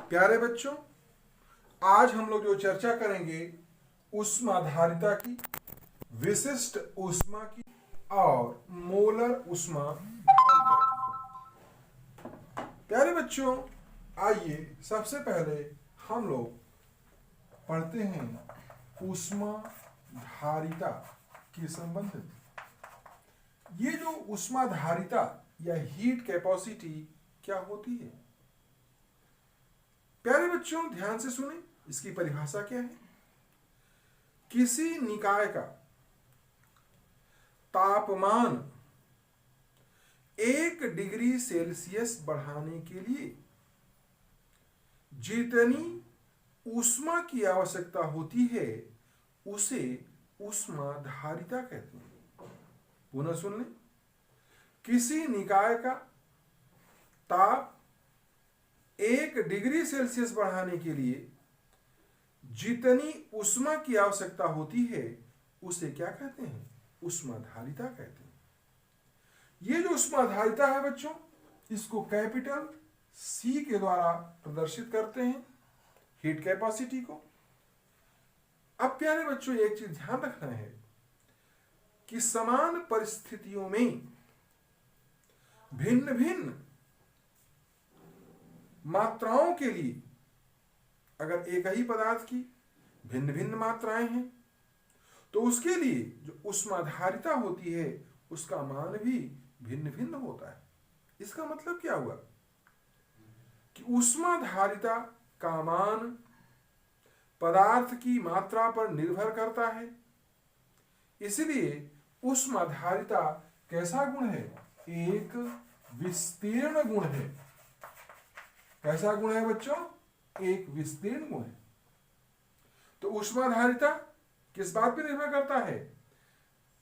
प्यारे बच्चों, आज हम लोग जो चर्चा करेंगे ऊष्माधारिता की, विशिष्ट ऊष्मा की और मोलर ऊष्मा धारिता की। प्यारे बच्चों, आइए सबसे पहले हम लोग पढ़ते हैं ऊष्मा धारिता के संबंध में। ये जो ऊष्माधारिता या हीट कैपेसिटी क्या होती है? प्यारे बच्चों, ध्यान से सुने, इसकी परिभाषा क्या है। किसी निकाय का तापमान 1 डिग्री सेल्सियस बढ़ाने के लिए जितनी ऊष्मा की आवश्यकता होती है उसे ऊष्माधारिता कहते हैं। पुनः सुन लें। किसी निकाय का ताप 1 डिग्री सेल्सियस बढ़ाने के लिए जितनी ऊष्मा की आवश्यकता होती है उसे क्या कहते हैं? ऊष्माधारिता कहते हैं। ये जो ऊष्माधारिता है बच्चों, इसको कैपिटल सी के द्वारा प्रदर्शित करते हैं, हीट कैपेसिटी को। अब प्यारे बच्चों, एक चीज ध्यान रखना है कि समान परिस्थितियों में भिन्न भिन्न मात्राओं के लिए, अगर एक ही पदार्थ की भिन्न भिन्न मात्राएं हैं तो उसके लिए जो ऊष्माधारिता होती है उसका मान भी भिन्न भिन्न होता है। इसका मतलब क्या हुआ कि ऊष्माधारिता का मान पदार्थ की मात्रा पर निर्भर करता है। इसलिए ऊष्माधारिता कैसा गुण है? एक विस्तीर्ण गुण है। कैसा गुण है बच्चों? एक विस्तीर्ण गुण है। तो ऊष्माधारिता किस बात पर निर्भर करता है?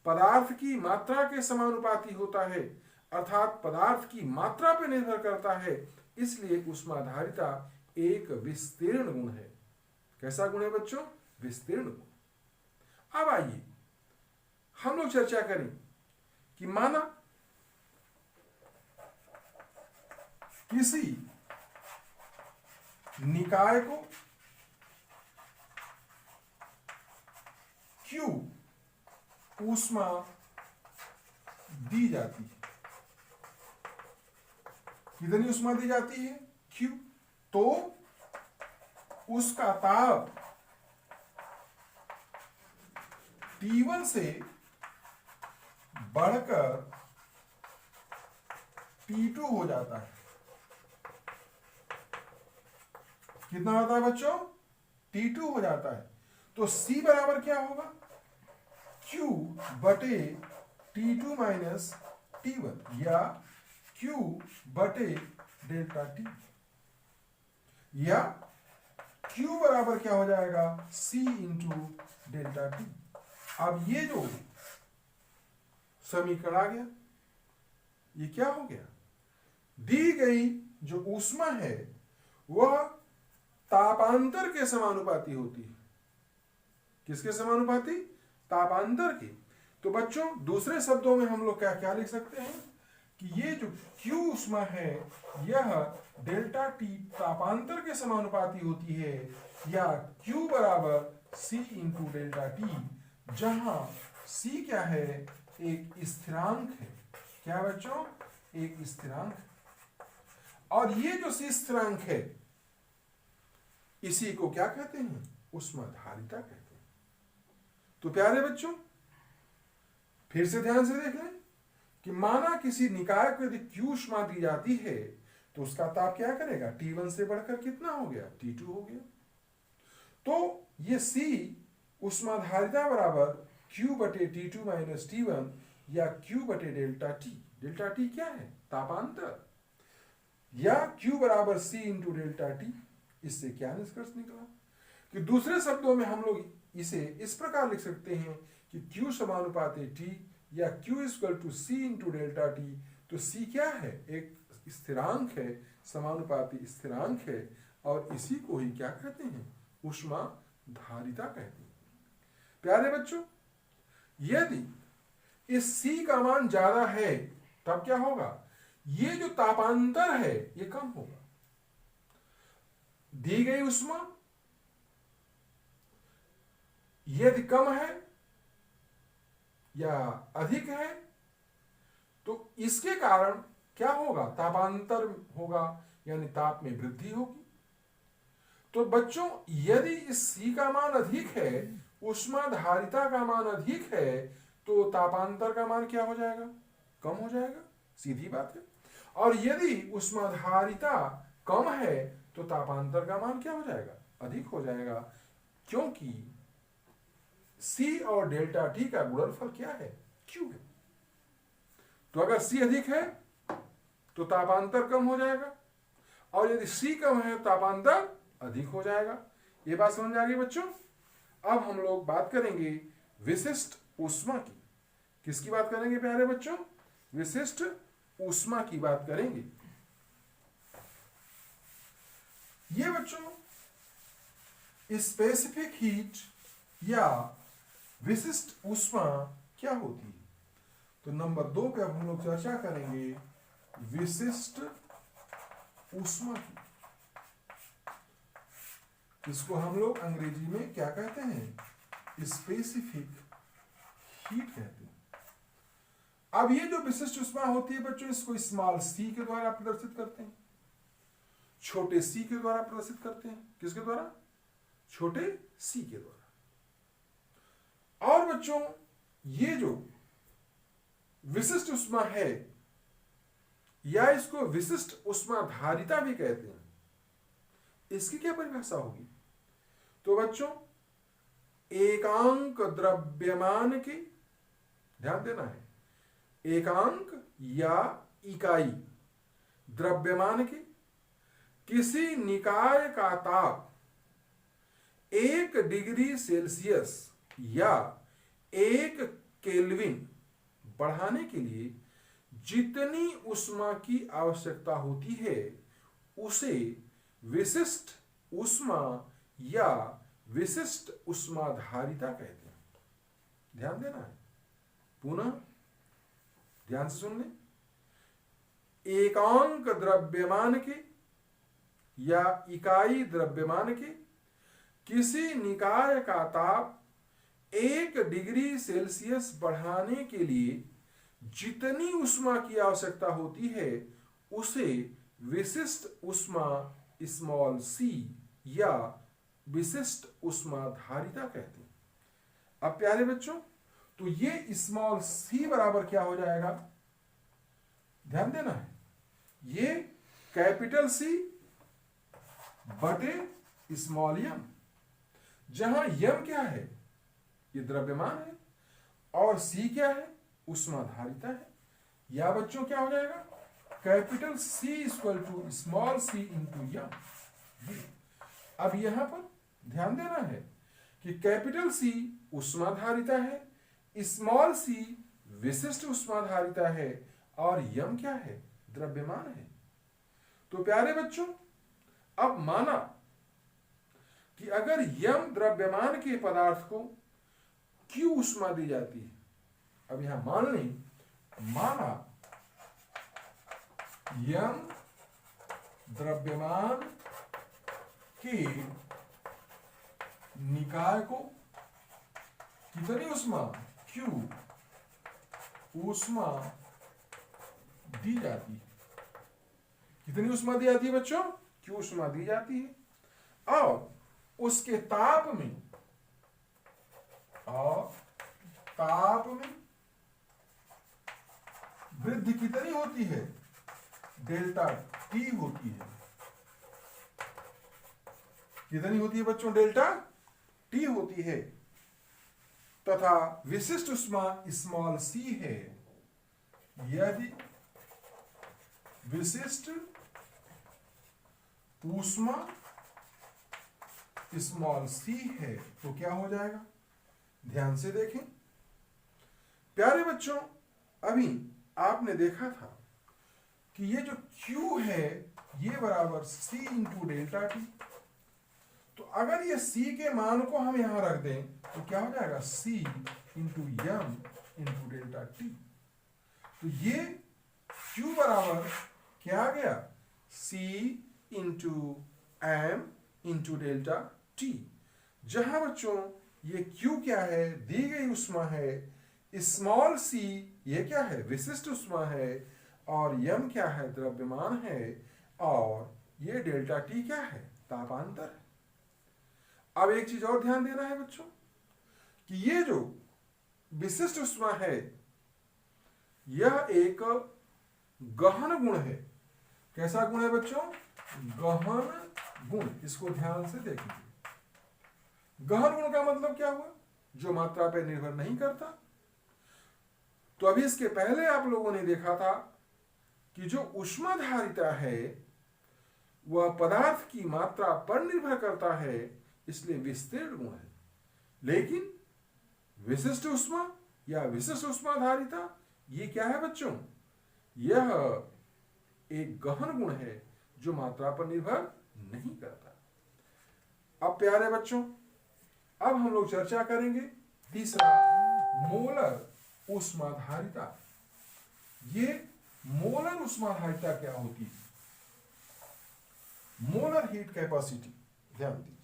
पदार्थ की मात्रा के समानुपाती होता है, अर्थात पदार्थ की मात्रा पर निर्भर करता है। इसलिए ऊष्माधारिता एक विस्तीर्ण गुण है। कैसा गुण है बच्चों? विस्तीर्ण गुण। अब आइए हम लोग चर्चा करें कि माना किसी निकाय को Q ऊष्मा दी जाती है। कितनी ऊष्मा दी जाती है? Q। तो उसका ताप T1 से बढ़कर T2 हो जाता है। कितना होता है बच्चों? T2 हो जाता है। तो C बराबर क्या होगा? Q बटे T2 माइनस T1 या Q बटे डेल्टा T, या Q बराबर क्या हो जाएगा? C into delta T। अब ये जो समीकरण आ गया, ये क्या हो गया? दी गई जो ऊष्मा है वह तापांतर के समानुपाती होती है। किसके समानुपाती? तापांतर के। तो बच्चों, दूसरे शब्दों में हम लोग क्या क्या लिख सकते हैं कि ये जो Q ऊष्मा है यह डेल्टा T तापांतर के समानुपाती होती है, या Q बराबर C इंटू डेल्टा T, जहां C क्या है? एक स्थिरांक है। क्या बच्चों? एक स्थिरांक। और ये जो C स्थिरांक है इसी को क्या कहते हैं? ऊष्माधारिता कहते हैं। तो प्यारे बच्चों, फिर से ध्यान से देख लें कि माना किसी निकाय को यदि Q ऊष्मा दी जाती है तो उसका ताप क्या करेगा? T1 से बढ़कर कितना हो गया? T2 हो गया। तो ये C ऊष्माधारिता बराबर Q बटे T2 माइनस T1 या Q बटे डेल्टा T। डेल्टा T क्या है? तापांतर। या Q बराबर C इंटू डेल्टा T। इससे क्या निष्कर्ष निकला कि दूसरे शब्दों में हम लोग इसे इस प्रकार लिख सकते हैं कि Q समानुपाती T या Q equal to C into delta T। तो C क्या है? एक स्थिरांक है, समानुपाती स्थिरांक है, और इसी को ही क्या कहते हैं? ऊष्माधारिता कहते हैं। प्यारे बच्चों, यदि इस C का मान ज्यादा है तब क्या होगा? ये जो तापांतर है ये कम होगा। दी गई ऊष्मा यदि कम है या अधिक है तो इसके कारण क्या होगा, तापांतर होगा, यानी ताप में वृद्धि होगी। तो बच्चों यदि इस C का मान अधिक है, ऊष्माधारिता का मान अधिक है, तो तापांतर का मान क्या हो जाएगा, कम हो जाएगा, सीधी बात है। और यदि ऊष्माधारिता कम है तो तापांतर का मान क्या हो जाएगा, अधिक हो जाएगा, क्योंकि C और डेल्टा T का गुणनफल क्या है, Q है। तो अगर C अधिक है तो तापांतर कम हो जाएगा, और यदि C कम है तो तापांतर अधिक हो जाएगा। ये बात समझ आ गई बच्चों। अब हम लोग बात करेंगे विशिष्ट ऊष्मा की। किसकी बात करेंगे प्यारे बच्चों, विशिष्ट ऊष्मा की बात करेंगे। ये बच्चों स्पेसिफिक हीट या विशिष्ट ऊष्मा क्या होती है, तो नंबर 2 पे अब हम लोग चर्चा करेंगे विशिष्ट ऊष्मा की। इसको हम लोग अंग्रेजी में क्या कहते हैं, स्पेसिफिक हीट कहते हैं। अब ये जो विशिष्ट ऊष्मा होती है बच्चों, इसको स्मॉल c के द्वारा प्रदर्शित करते हैं, छोटे c के द्वारा प्रदर्शित करते हैं। किसके द्वारा, छोटे c के द्वारा। और बच्चों ये जो विशिष्ट ऊष्मा है या इसको विशिष्ट ऊष्माधारिता भी कहते हैं, इसकी क्या परिभाषा होगी, तो बच्चों एकांक द्रव्यमान की, ध्यान देना है, एकांक या इकाई द्रव्यमान की किसी निकाय का ताप 1 डिग्री सेल्सियस या 1 केल्विन बढ़ाने के लिए जितनी ऊष्मा की आवश्यकता होती है उसे विशिष्ट ऊष्मा या विशिष्ट ऊष्माधारिता कहते हैं। ध्यान देना है, पुनः ध्यान से सुन लें। एकांक द्रव्यमान के या इकाई द्रव्यमान के किसी निकाय का ताप 1 डिग्री सेल्सियस बढ़ाने के लिए जितनी ऊष्मा की आवश्यकता होती है उसे विशिष्ट ऊष्मा स्मॉल c या विशिष्ट ऊष्माधारिता कहते हैं। अब प्यारे बच्चों, तो ये स्मॉल c बराबर क्या हो जाएगा, ध्यान देना है, ये कैपिटल C बटे स्मॉल m, जहां m क्या है, ये द्रव्यमान है, और c क्या है, ऊष्माधारिता है। या बच्चों क्या हो जाएगा, capital C equal to small c into m। अब यहां पर ध्यान देना है कि कैपिटल C ऊष्माधारिता है, स्मॉल c विशिष्ट ऊष्माधारिता है, और m क्या है, द्रव्यमान है। तो प्यारे बच्चों अब माना कि अगर m द्रव्यमान के पदार्थ को q ऊष्मा दी जाती है, अब यहां मान लें, माना m द्रव्यमान के निकाय को कितनी ऊष्मा, q ऊष्मा दी जाती है। कितनी ऊष्मा दी जाती है बच्चों, q ऊष्मा दी जाती है, और उसके ताप में वृद्धि कितनी होती है, डेल्टा T होती है। कितनी होती है बच्चों, डेल्टा T होती है, तथा विशिष्ट ऊष्मा स्मॉल c है। यदि विशिष्ट ऊष्मा स्मॉल c है तो क्या हो जाएगा, ध्यान से देखें प्यारे बच्चों। अभी आपने देखा था कि ये जो Q है ये बराबर C इंटू डेल्टा T। तो अगर ये C के मान को हम यहां रख दें तो क्या हो जाएगा, C into m into delta T। तो ये Q बराबर क्या आ गया, C into m into delta T. जहां बच्चों ये Q क्या है, दी गई उष्मा है, स्मॉल c ये क्या है, विशिष्ट उष्मा है, और m क्या है, द्रव्यमान है, और ये डेल्टा टी क्या है, तापांतर है। अब एक चीज और ध्यान देना है बच्चों कि ये जो विशिष्ट उष्मा है यह एक गहन गुण है। कैसा गुण है बच्चों, गहन गुण। इसको ध्यान से देखेंगे। गहन गुण का मतलब क्या हुआ, जो मात्रा पर निर्भर नहीं करता। तो अभी इसके पहले आप लोगों ने देखा था कि जो ऊष्माधारिता है वह पदार्थ की मात्रा पर निर्भर करता है, इसलिए विस्तीर्ण गुण है। लेकिन विशिष्ट उष्मा या विशिष्ट ऊष्माधारिता ये क्या है बच्चों, यह एक गहन गुण है जो मात्रा पर निर्भर नहीं करता। अब प्यारे बच्चों, अब हम लोग चर्चा करेंगे तीसरा, मोलर ऊष्माधारिता। ये मोलर ऊष्माधारिता क्या होती है, मोलर हीट कैपेसिटी। ध्यान दीजिए,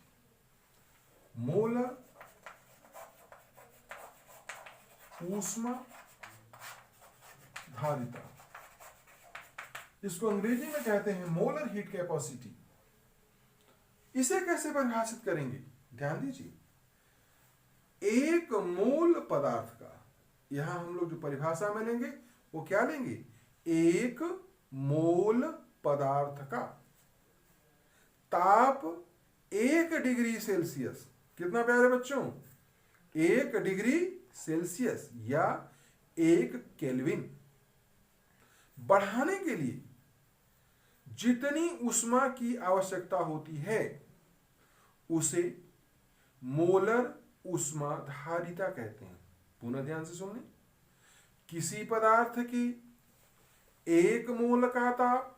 मोलर ऊष्मा धारिता, इसको अंग्रेजी में कहते हैं मोलर हीट कैपेसिटी। इसे कैसे परिभाषित करेंगे, ध्यान दीजिए। एक मोल पदार्थ का, यहां हम लोग जो परिभाषा में लेंगे वो क्या लेंगे, एक मोल पदार्थ का ताप 1 डिग्री सेल्सियस, कितना प्यारे बच्चों, 1 डिग्री सेल्सियस या 1 केल्विन बढ़ाने के लिए जितनी ऊष्मा की आवश्यकता होती है उसे मोलर ऊष्माधारिता कहते हैं। पुनः ध्यान से सुनिए, किसी पदार्थ की 1 मोल का ताप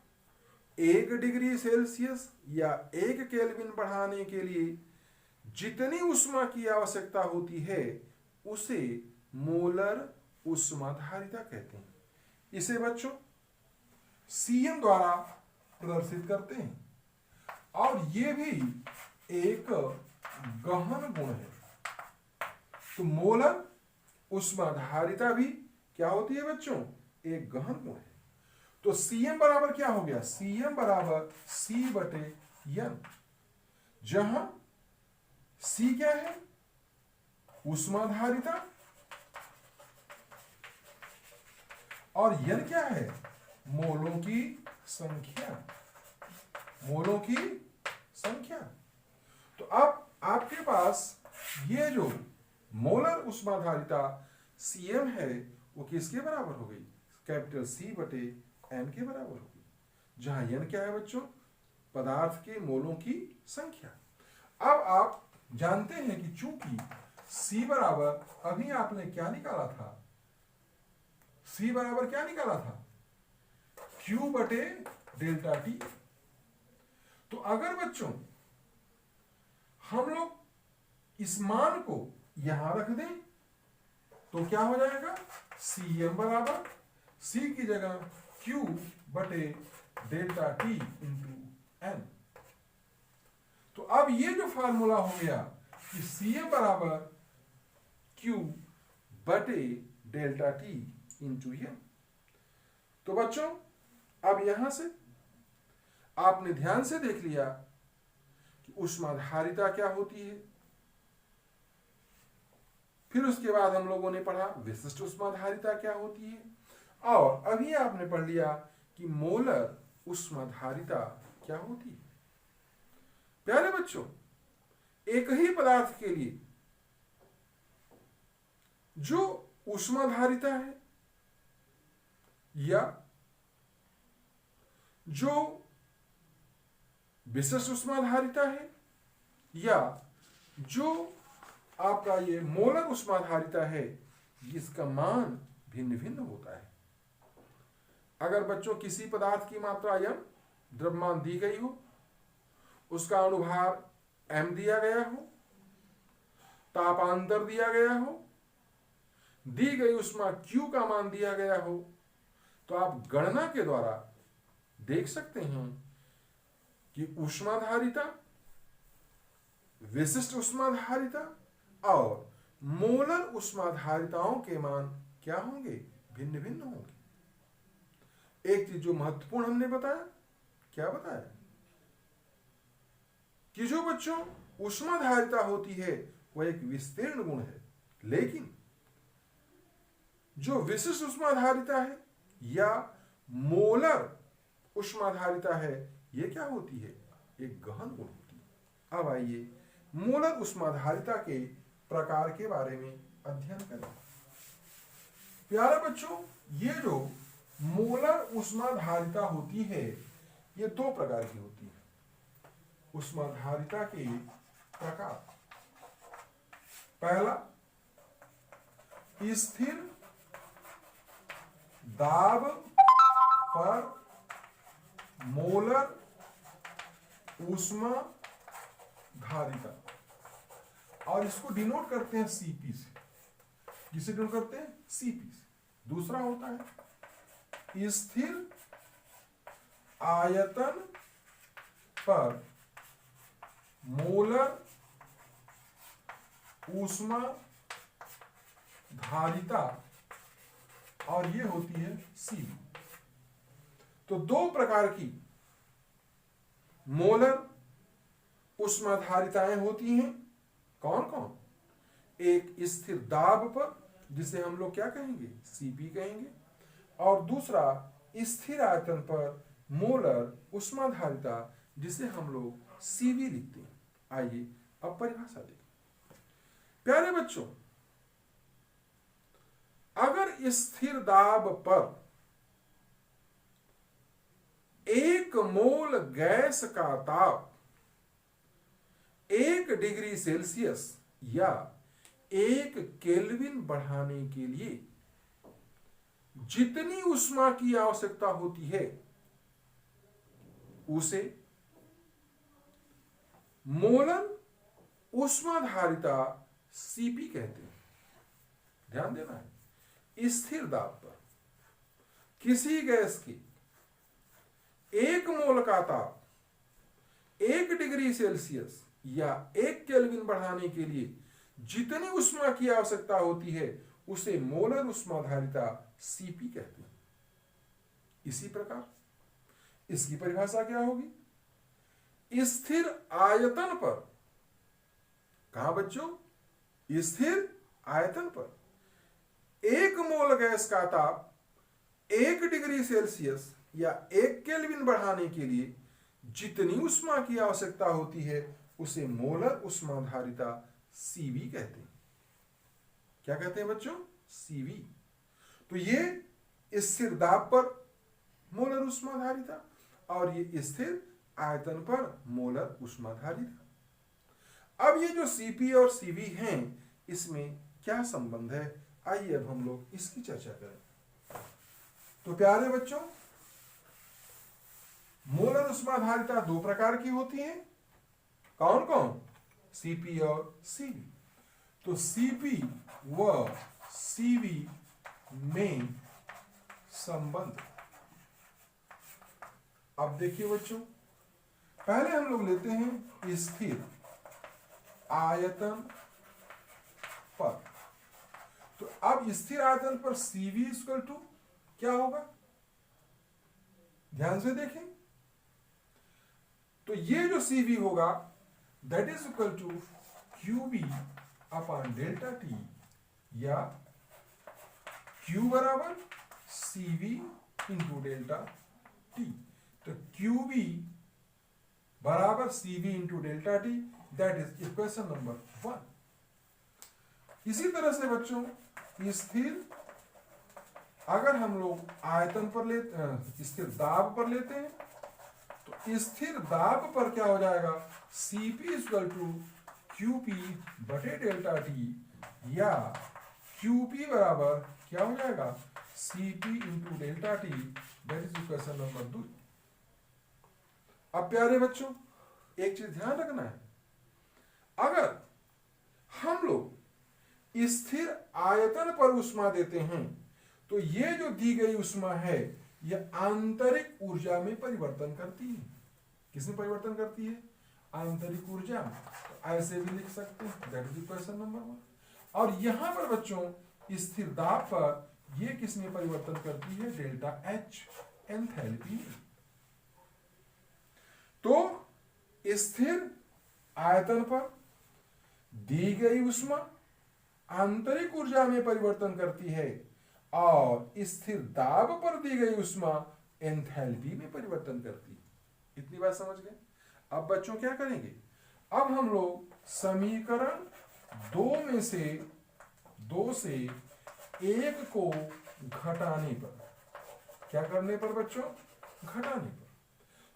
1 डिग्री सेल्सियस या 1 केल्विन बढ़ाने के लिए जितनी ऊष्मा की आवश्यकता होती है उसे मोलर ऊष्माधारिता कहते हैं। इसे बच्चों सीएम द्वारा प्रदर्शित करते हैं, और ये भी एक गहन गुण है। तो मोलर ऊष्माधारिता भी क्या होती है बच्चों, एक गहन गुण है। तो सीएम बराबर क्या हो गया, सीएम बराबर सी बटे एन, जहां सी क्या है, ऊष्माधारिता, और एन क्या है, मोलों की संख्या, मोलों की संख्या। तो अब आपके पास ये जो मोलर ऊष्माधारिता सीएम है वो किसके बराबर हो गई, कैपिटल सी बटे एन के बराबर हो गई, जहां एन क्या है बच्चों, पदार्थ के मोलों की संख्या। अब आप जानते हैं कि चूंकि सी बराबर, अभी आपने क्या निकाला था, सी बराबर क्या निकाला था, Q बटे डेल्टा टी। तो अगर बच्चों हम लोग इस मान को यहां रख दें तो क्या हो जाएगा, Cm बराबर C की जगह Q बटे डेल्टा टी इंटू एन। तो अब ये जो फार्मूला हो गया कि Cm बराबर Q बटे डेल्टा टी इंटू एन। तो बच्चों अब यहां से आपने ध्यान से देख लिया कि ऊष्माधारिता क्या होती है। फिर उसके बाद हम लोगों ने पढ़ा विशिष्ट ऊष्माधारिता क्या होती है, और अभी आपने पढ़ लिया कि मोलर ऊष्माधारिता क्या होती है। प्यारे बच्चों, एक ही पदार्थ के लिए जो ऊष्माधारिता है या जो विशिष्ट ऊष्माधारिता है या जो आपका ये मोलर ऊष्माधारिता है, इसका मान भिन्न भिन्न होता है। अगर बच्चों किसी पदार्थ की मात्रा m द्रव्यमान दी गई हो, उसका अनुभार m दिया गया हो, तापांतर दिया गया हो, दी गई उष्मा Q का मान दिया गया हो, तो आप गणना के द्वारा देख सकते हैं कि ऊष्माधारिता विशिष्ट ऊष्माधारिता और मोलर ऊष्माधारिताओं के मान क्या होंगे? भिन्न भिन्न होंगे। एक चीज जो महत्वपूर्ण हमने बताया, क्या बताया कि जो बच्चों ऊष्माधारिता होती है वह एक विस्तीर्ण गुण है, लेकिन जो विशिष्ट ऊष्माधारिता है या मोलर ऊष्माधारिता है, यह क्या होती है? एक गहन गुण होती है। अब आइए मोलर ऊष्माधारिता के प्रकार के बारे में अध्ययन करें। प्यारे बच्चों, ये जो मोलर ऊष्माधारिता होती है, ये दो प्रकार की होती है। ऊष्माधारिता के प्रकार, पहला स्थिर दाब पर मोलर ऊष्माधारिता, और इसको डिनोट करते हैं सीपी से। किसे डिनोट करते हैं? सीपी से। दूसरा होता है स्थिर आयतन पर मोलर ऊष्माधारिता, और ये होती है सीबी। तो दो प्रकार की मोलर ऊष्माधारिताएं होती हैं। कौन कौन? एक स्थिर दाब पर, जिसे हम लोग क्या कहेंगे? सीपी कहेंगे, और दूसरा स्थिर आयतन पर मोलर ऊष्माधारिता, जिसे हम लोग सीवी लिखते हैं। आइए अब परिभाषा देखें। प्यारे बच्चों, अगर स्थिर दाब पर 1 मोल गैस का ताप 1 डिग्री सेल्सियस या 1 केल्विन बढ़ाने के लिए जितनी ऊष्मा की आवश्यकता होती है, उसे मोलर ऊष्माधारिता सीपी कहते हैं। ध्यान देना है, स्थिर दाब पर किसी गैस की 1 मोल का ताप 1 डिग्री सेल्सियस या 1 केल्विन बढ़ाने के लिए जितनी ऊष्मा की आवश्यकता होती है, उसे मोलर ऊष्माधारिता सीपी कहते हैं। इसी प्रकार इसकी परिभाषा क्या होगी? स्थिर आयतन पर, कहां बच्चों? स्थिर आयतन पर 1 मोल गैस का ताप 1 डिग्री सेल्सियस या 1 केल्विन बढ़ाने के लिए जितनी ऊष्मा की आवश्यकता होती है, उसे मोलर ऊष्माधारिता सीवी कहते हैं। क्या कहते हैं बच्चों? सीवी। तो ये स्थिर दाब पर मोलर ऊष्माधारिता और ये स्थिर आयतन पर मोलर ऊष्माधारिता। अब ये जो सीपी और सीवी हैं, इसमें क्या संबंध है? आइए अब हम लोग इसकी चर्चा करें। तो प्यारे बच्चों, मोलर ऊष्माधारिता दो प्रकार की होती है। कौन कौन? सीपी और सीवी। तो सीपी व सीवी में संबंध। अब देखिए बच्चों, पहले हम लोग लेते हैं स्थिर आयतन पर। तो अब स्थिर आयतन पर सीवी इक्वल टू क्या होगा? ध्यान से देखें। तो ये जो सीवी होगा, that is equal to QB upon delta T, या क्यू बराबर सीवी इंटू डेल्टा टी। तो क्यूबी बराबर CV into delta T, that is equation number 1। इसी तरह से बच्चों, स्थिर अगर हम लोग आयतन पर लेते, स्थिर दाब पर लेते हैं, तो स्थिर दाब पर क्या हो जाएगा? सीपी इक्वल टू क्यूपी बटे डेल्टा टी, या क्यूपी बराबर क्या हो जाएगा? CP into delta T, that is equation number 2। अब प्यारे बच्चों, एक चीज ध्यान रखना है, अगर हम लोग स्थिर आयतन पर ऊष्मा देते हैं, तो ये जो दी गई ऊष्मा है, यह आंतरिक ऊर्जा में परिवर्तन करती है। किसमें परिवर्तन करती है? आंतरिक ऊर्जा, तो ऐसे भी लिख सकते हैं, दैट इज क्वेश्चन नंबर 1। और यहां पर बच्चों स्थिर दाब पर ये किस में परिवर्तन करती है, डेल्टा एच, एंथैल्पी में। तो स्थिर आयतन पर दी गई ऊष्मा आंतरिक ऊर्जा में परिवर्तन करती है और स्थिर दाब पर दी गई ऊष्मा एंथैल्पी में परिवर्तन करती है। इतनी बात समझ गए। अब बच्चों क्या करेंगे, अब हम लोग समीकरण दो से एक को घटाने पर, क्या करने पर बच्चों, घटाने पर,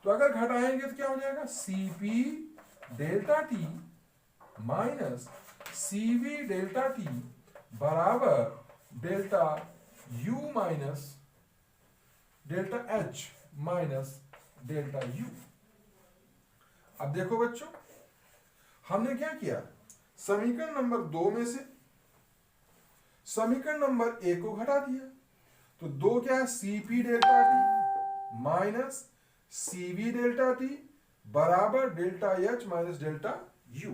तो अगर घटाएंगे तो क्या हो जाएगा, Cp delta T minus Cv delta T बराबर delta U minus delta H minus delta U। अब देखो बच्चों, हमने क्या किया, समीकरण नंबर 2 में से समीकरण नंबर 1 को घटा दिया, तो 2 क्या है, Cp delta T minus Cv delta T बराबर delta H minus delta U।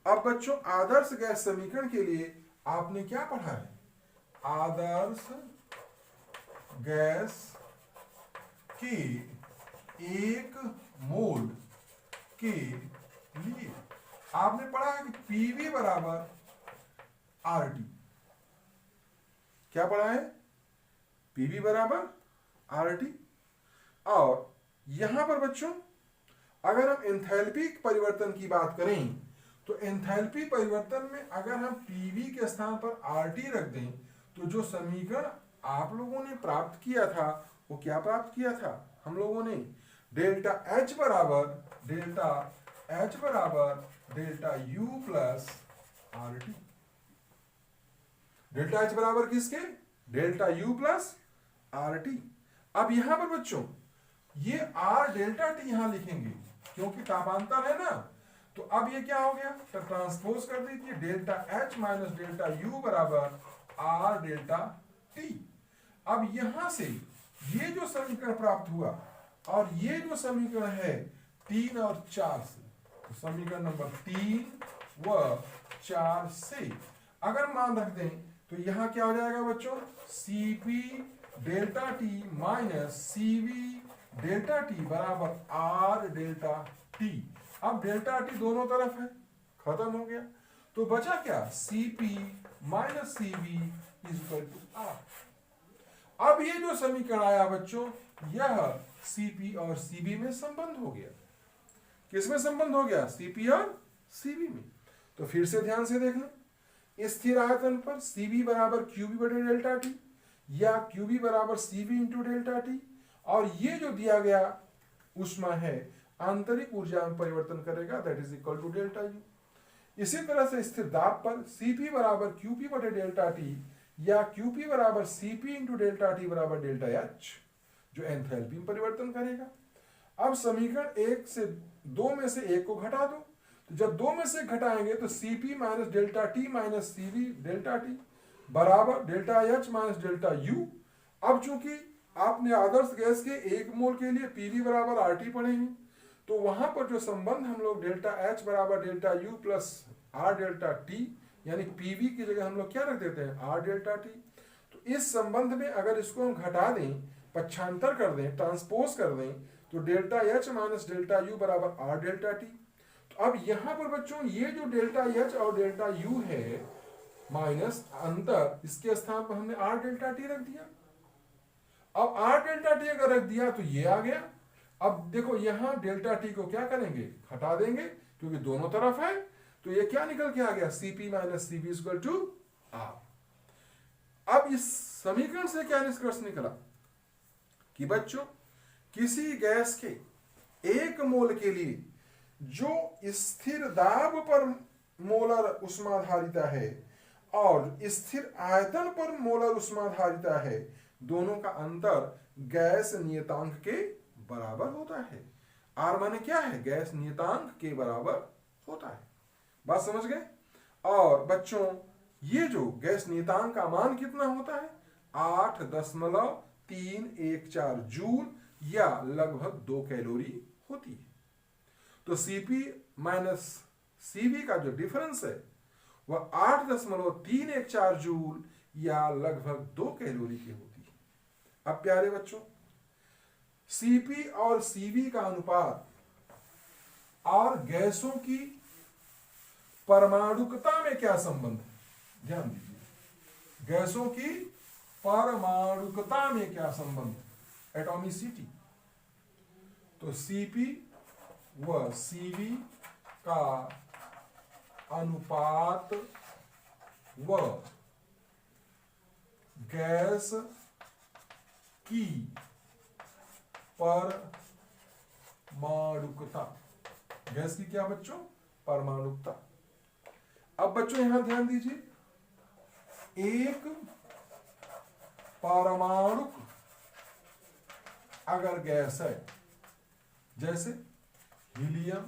अब बच्चों आदर्श गैस समीकरण के लिए आपने क्या पढ़ा है, आदर्श गैस के एक मोल के लिए आपने पढ़ा है कि पीवी बराबर आरटी। क्या पढ़ा है, पीवी बराबर आरटी। और यहां पर बच्चों अगर हम एंथैल्पी परिवर्तन की बात करें तो एंथैल्पी परिवर्तन में अगर हम पीवी के स्थान पर आरटी रख दें तो जो समीकरण आप लोगों ने प्राप्त किया था वो क्या प्राप्त किया था, हम लोगों ने डेल्टा एच बराबर delta U plus RT. Delta H बराबर किसके, डेल्टा यू प्लस आरटी। अब यहां पर बच्चों ये आर डेल्टा टी यहां लिखेंगे क्योंकि तापांतर है ना, तो अब ये क्या हो गया, तो ट्रांसपोज कर दीजिए, delta H minus delta U बराबर आर डेल्टा टी। अब यहां से ये जो समीकरण प्राप्त हुआ और ये जो समीकरण है 3 और 4 से, तो समीकरण नंबर 3 व 4 से अगर मान रख दें तो यहां क्या हो जाएगा बच्चों, Cp delta T minus Cv delta T बराबर आर डेल्टा टी। अब डेल्टा टी दोनों तरफ है, खत्म हो गया, तो बचा क्या, Cp minus Cv is equal to are. अब ये जो समीकरण आया बच्चों, यह Cp और Cv में संबंध हो गया। किसमें संबंध हो गया, Cp और Cv में। तो फिर से ध्यान से देखना, स्थिर आयतन पर Cv बराबर Qb बटे डेल्टा टी या Qb बराबर Cv इंटू डेल्टा टी, और ये जो दिया गया ऊष्मा है आंतरिक ऊर्जा में परिवर्तन करेगा, that is equal to delta U. इसी तरह से स्थिर दाब पर Cp बराबर Qp बटे डेल्टा टी या Qp बराबर Cp इंटू डेल्टा टी बराबर डेल्टा H, जो एंथैल्पी में परिवर्तन करेगा। अब समीकरण 1 से 2 में से 1 को घटा दो, तो जब 2 में से घटाएंगे तो Cp minus delta T minus Cv delta T बराबर delta H minus delta U। अब चूंकि आपने आदर्श गैस के 1 मोल के लिए पीवी बराबर आरटी पढ़े हैं, तो वहां पर जो संबंध हम लोग डेल्टा एच बराबर delta U plus R delta T, यानी पीवी की जगह हम लोग क्या रख देते हैं, आर डेल्टा टी। तो इस संबंध में अगर इसको हम घटा दें, पक्षांतर कर दें, ट्रांसपोज कर दें, तो delta H minus delta U बराबर आर डेल्टा टी। तो अब यहां पर बच्चों ये जो डेल्टा एच और डेल्टा यू है माइनस अंतर, इसके स्थान पर हमने आर डेल्टा टी रख दिया। अब आर डेल्टा टी अगर रख दिया तो ये आ गया। अब देखो यहां डेल्टा टी को क्या करेंगे, हटा देंगे क्योंकि दोनों तरफ है, तो ये क्या निकल के आ गया, Cp minus Cv equal to are. अब इस समीकरण से क्या निष्कर्ष निकला कि बच्चों किसी गैस के 1 मोल के लिए जो स्थिर दाब पर मोलर उष्माधारिता है और स्थिर आयतन पर मोलर उष्माधारिता है, दोनों का अंतर गैस नियतांक के बराबर होता है। आर माने क्या है, गैस नियतांक के बराबर होता है। बात समझ गए। और बच्चों ये जो गैस नियतांक का मान कितना होता है, 8.314 जूल या लगभग 2 कैलोरी होती है। तो Cp माइनस Cv का जो डिफरेंस है वह 8.314 जूल या लगभग 2 कैलोरी की होती है। अब प्यारे बच्चों, Cp और Cv का अनुपात और गैसों की परमाणुकता में क्या संबंध है, ध्यान दीजिए। गैसों की परमाणुकता में क्या संबंध है, एटॉमिसिटी। तो Cp व Cv का अनुपात व गैस की परमाणुकता, गैस की क्या बच्चों, परमाणुकता। अब बच्चों यहां ध्यान दीजिए, एक परमाणुक अगर गैस है, जैसे हीलियम,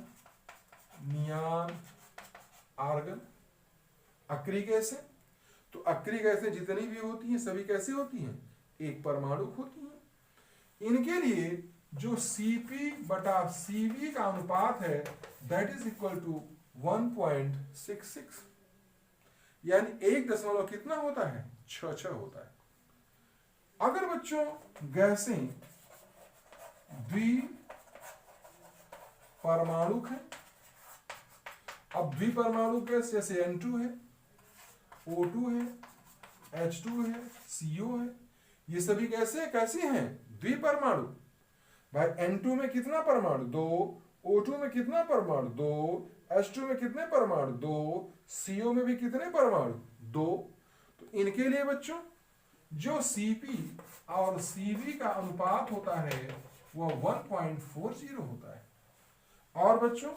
नियान, आर्गन, अक्रिय गैसें, तो अक्रिय गैसें जितनी भी होती हैं सभी कैसे होती हैं, एक परमाणुक होती हैं। इनके लिए जो Cp बटा Cv का अनुपात है दैट इज इक्वल टू 1.66, यानी 1 कितना होता है, 6 होता है। अगर बच्चों गैसें द्विपरमाणुक है, अब द्विपरमाणुक गैस जैसे N2 है, O2 है, H2 है, CO है, ये सभी गैसें कैसी हैं, द्विपरमाणु। भाई N2 में कितना परमाणु, 2, O2 में कितना परमाणु, 2, H2 में कितने परमाणु, 2, CO में भी कितने परमाणु, 2। तो इनके लिए बच्चों जो Cp और Cv का अनुपात होता है वह 1.40 होता है। और बच्चों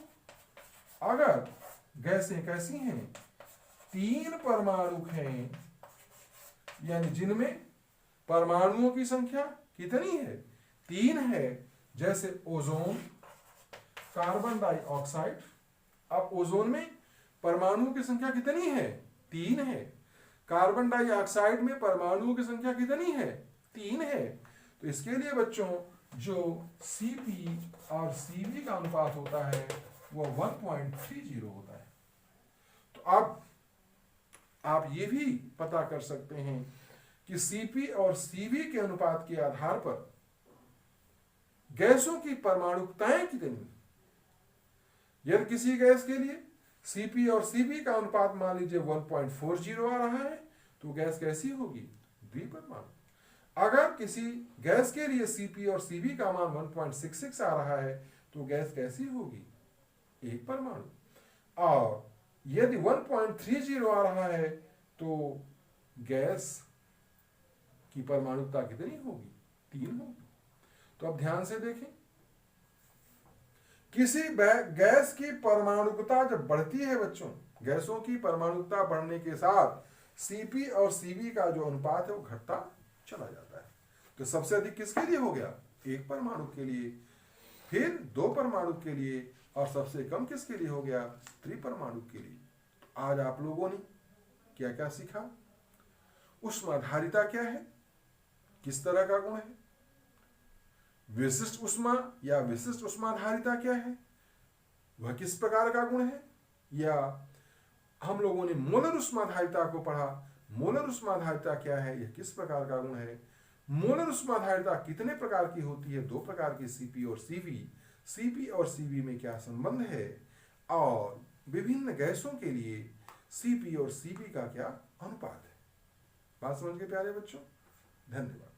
अगर गैसें कैसी हैं, 3 परमाणु हैं, यानी जिनमें परमाणुओं की संख्या कितनी है, 3 है, जैसे ओजोन, कार्बन डाइऑक्साइड। अब ओजोन में परमाणुओं की संख्या कितनी है, 3 है। कार्बन डाइऑक्साइड में परमाणुओं की संख्या कितनी है, 3 है। तो इसके लिए बच्चों जो Cp और Cv का अनुपात होता है वह 1.30 होता है। तो अब आप ये भी पता कर सकते हैं कि Cp और Cv के अनुपात के आधार पर गैसों की परमाणुकताएं कितनी। यदि किसी गैस के लिए Cp और Cv का अनुपात मान लीजिए 1.40 आ रहा है तो गैस कैसी होगी, द्विपरमाणु। अगर किसी गैस के लिए Cp और Cv का मान 1.66 आ रहा है तो गैस कैसी होगी, एक परमाणु। और यदि 1.30 आ रहा है तो गैस की परमाणुकता कितनी होगी, 3 होगी। तो अब ध्यान से देखें, किसी गैस की परमाणुकता जब बढ़ती है बच्चों, गैसों की परमाणुकता बढ़ने के साथ Cp और Cv का जो अनुपात है वो घटता चला जाता है। तो सबसे अधिक किसके लिए हो गया, एक परमाणु के लिए, फिर 2 परमाणु के लिए, और सबसे कम किसके लिए हो गया, त्रिपरमाणु के लिए। तो आज आप लोगों ने क्या क्या सीखा, ऊष्माधारिता क्या है, किस तरह का गुण है, विशिष्ट ऊष्मा या विशिष्ट ऊष्माधारिता क्या है, वह किस प्रकार का गुण है, या हम लोगों ने मोलर ऊष्माधारिता को पढ़ा, मोलर ऊष्माधारिता क्या है, यह किस प्रकार का गुण है, मोलर ऊष्माधारिता कितने प्रकार की होती है, 2 प्रकार की, Cp और Cv, Cp और Cv में क्या संबंध है, और विभिन्न गैसों के लिए Cp और Cv का क्या अनुपात है। बात समझ के प्यारे बच्चों, धन्यवाद।